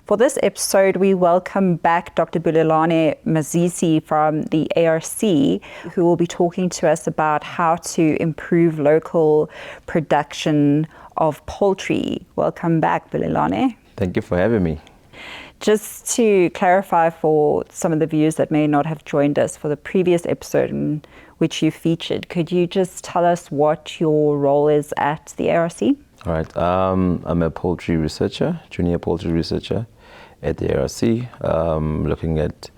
For this episode, we welcome back Dr. Bulelani Mazizi from the ARC, who will be talking to us about how to improve local production of poultry. Welcome back, Bulelani. Thank you for having me. Just to clarify for some of the viewers that may not have joined us for the previous episode in which you featured, could you just tell us what your role is at the ARC? All right. I'm a poultry researcher, junior poultry researcher at the ARC, looking at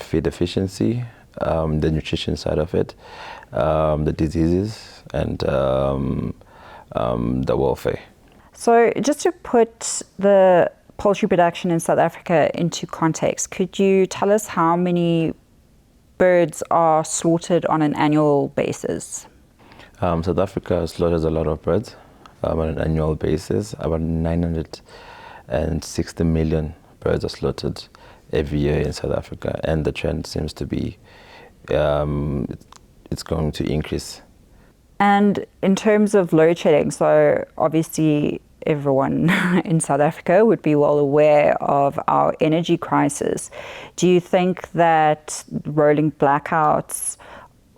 feed efficiency, the nutrition side of it, the diseases, and the welfare. So just to put the poultry production in South Africa into context, could you tell us how many birds are slaughtered on an annual basis? South Africa slaughters a lot of birds on an annual basis. About 960 million birds are slaughtered every year in South Africa, and the trend seems to be it's going to increase. And in terms of load shedding, so obviously everyone in South Africa would be well aware of our energy crisis. Do you think that rolling blackouts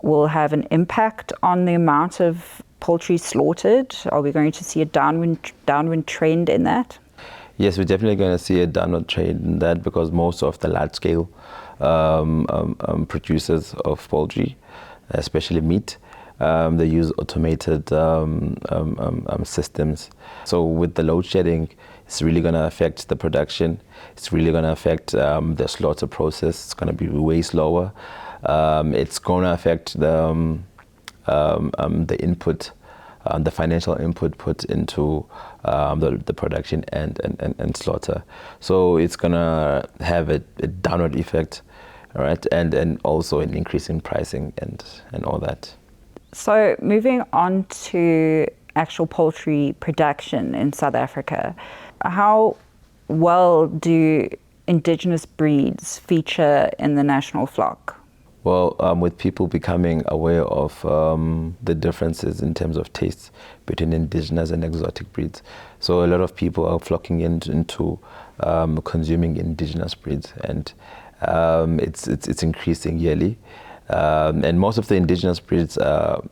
will have an impact on the amount of poultry slaughtered? Are we going to see a downward trend in that? Yes, we're definitely going to see a downward trend in that, because most of the large-scale producers of poultry, especially meat, they use automated systems. So with the load shedding, it's really going to affect the production. It's really going to affect the slaughter process. It's going to be way slower. It's going to affect the input, the financial input put into the production and slaughter. So it's going to have a downward effect, all right, and also an increase in pricing and all that. So moving on to actual poultry production in South Africa, how well do indigenous breeds feature in the national flock? Well, with people becoming aware of the differences in terms of tastes between indigenous and exotic breeds, so a lot of people are flocking into consuming indigenous breeds, and it's increasing yearly. And most of the indigenous breeds are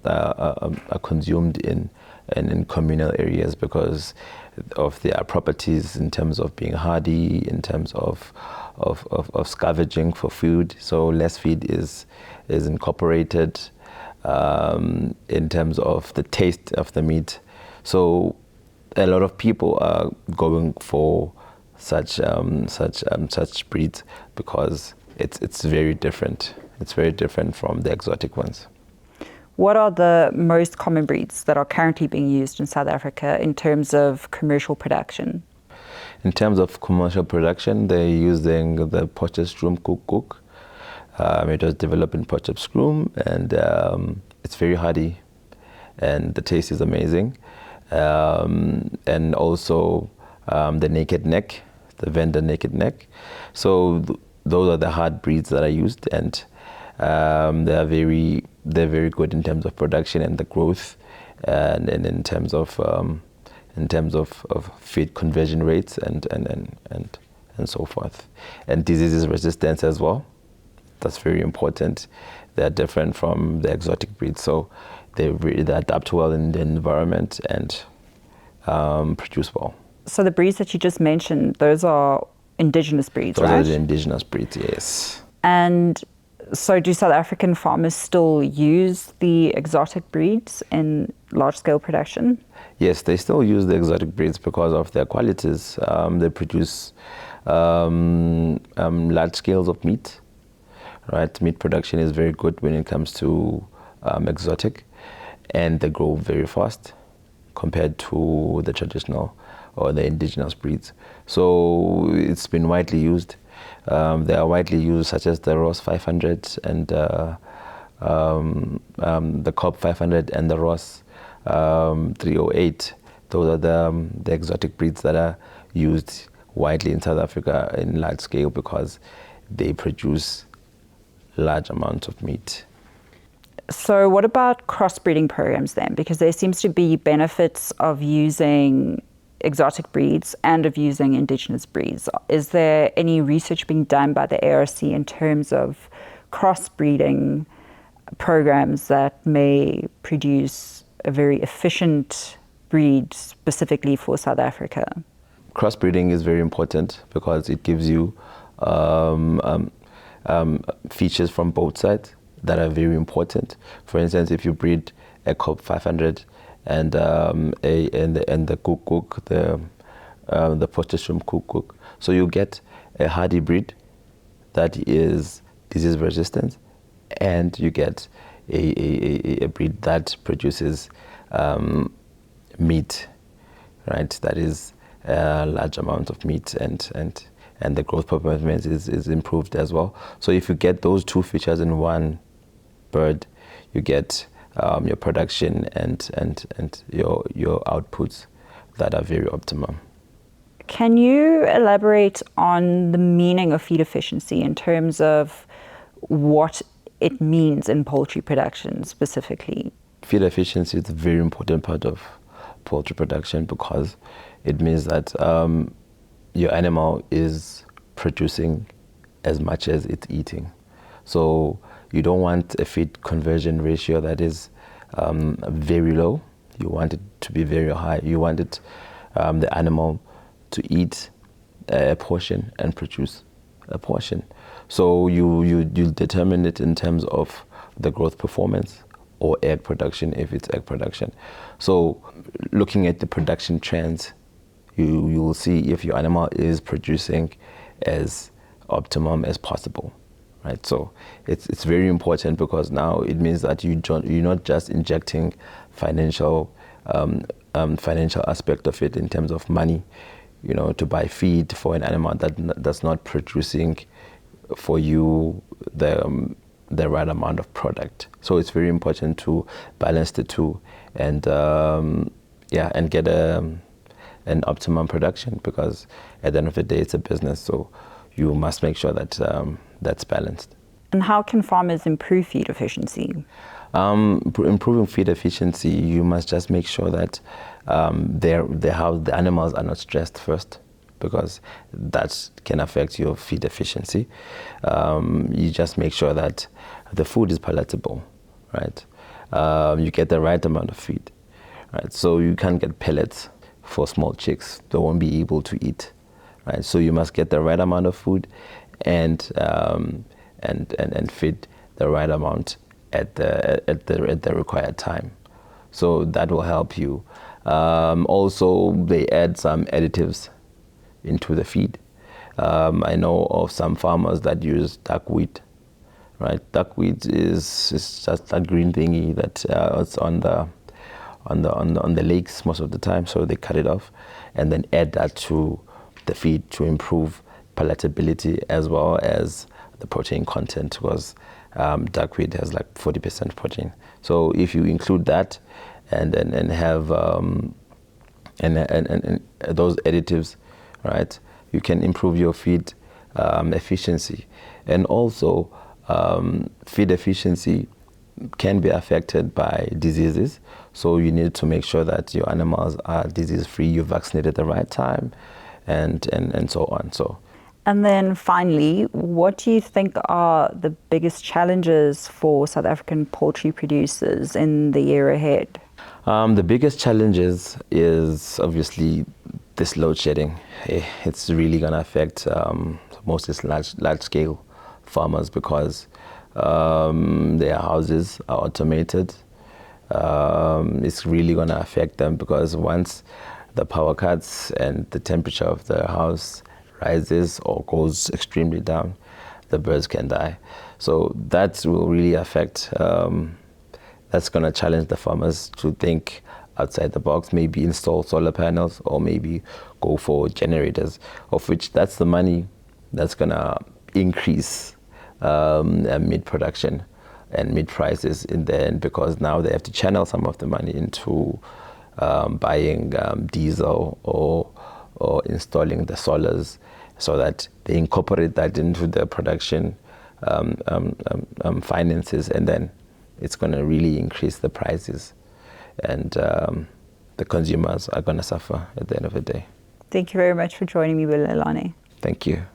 consumed in communal areas because of their properties in terms of being hardy, in terms of scavenging for food. So less feed is incorporated, in terms of the taste of the meat. So a lot of people are going for such breeds because it's very different. It's very different from the exotic ones. What are the most common breeds that are currently being used in South Africa in terms of commercial production? In terms of commercial production, they're using the Potchefstroom Koek. It was developed in Potchefstroom, and it's very hardy, and the taste is amazing. And also the naked neck, the Venda naked neck. So those are the hard breeds that are used, and they're very good in terms of production and the growth, and in terms of feed conversion rates and so forth, and diseases resistance as well. That's very important. They're different from the exotic breeds, so they adapt well in the environment and produce well. So the breeds that you just mentioned, those are indigenous breeds, right? Those are the indigenous breeds, yes. And so do South African farmers still use the exotic breeds in large-scale production? Yes, they still use the exotic breeds because of their qualities. They produce large scales of meat, right? Meat production is very good when it comes to exotic, and they grow very fast compared to the traditional or the indigenous breeds. So it's been widely used. They are widely used, such as the Ross 500 and the Cobb 500 and the Ross 308. Those are the exotic breeds that are used widely in South Africa in large scale because they produce large amounts of meat. So what about crossbreeding programs then? Because there seems to be benefits of using exotic breeds and of using indigenous breeds. Is there any research being done by the ARC in terms of crossbreeding programs that may produce a very efficient breed specifically for South Africa? Crossbreeding is very important because it gives you features from both sides that are very important. For instance, if you breed a Cob 500 and the Kukuk, the Potentium Kukuk, so you get a hardy breed that is disease resistant, and you get a breed that produces meat, right? That is a large amount of meat, and the growth performance is improved as well. So if you get those two features in one bird, you get your production and your outputs that are very optimum. Can you elaborate on the meaning of feed efficiency in terms of what it means in poultry production specifically? Feed efficiency is a very important part of poultry production because it means that your animal is producing as much as it's eating. So you don't want a feed conversion ratio that is very low. You want it to be very high. You want it, the animal to eat a portion and produce a portion. So you determine it in terms of the growth performance or egg production if it's egg production. So looking at the production trends, you will see if your animal is producing as optimum as possible, right? So it's very important because now it means that you're not just injecting financial aspect of it in terms of money, to buy feed for an animal that's not producing for you the right amount of product. So it's very important to balance the two and get an optimum production, because at the end of the day it's a business, so you must make sure that that's balanced. And how can farmers improve feed efficiency? Improving feed efficiency, you must just make sure that the animals are not stressed first, because that can affect your feed efficiency. You just make sure that the food is palatable, right? You get the right amount of feed, right? So you can't get pellets for small chicks; they won't be able to eat, right? So you must get the right amount of food, and feed the right amount at the required time. So that will help you. Also, they add some additives into the feed. I know of some farmers that use duckweed, right? Duckweed is just a green thingy that it's on the lakes most of the time. So they cut it off and then add that to the feed to improve palatability as well as the protein content, because duckweed has like 40% protein. So if you include that and have those additives, right, you can improve your feed efficiency. And also feed efficiency can be affected by diseases, so you need to make sure that your animals are disease free, you vaccinate at the right time, and so on. And then finally, what do you think are the biggest challenges for South African poultry producers in the year ahead? The biggest challenges is obviously this load shedding. It's really going to affect most of large scale farmers, because their houses are automated. It's really going to affect them, because once the power cuts and the temperature of the house rises or goes extremely down, the birds can die. So that will really affect, that's going to challenge the farmers to think outside the box, maybe install solar panels or maybe go for generators, of which that's the money that's going to increase meat production and meat prices in the end, because now they have to channel some of the money into buying diesel or installing the solars, so that they incorporate that into the production finances, and then it's going to really increase the prices. And the consumers are going to suffer at the end of the day. Thank you very much for joining me, Bulelani. Thank you.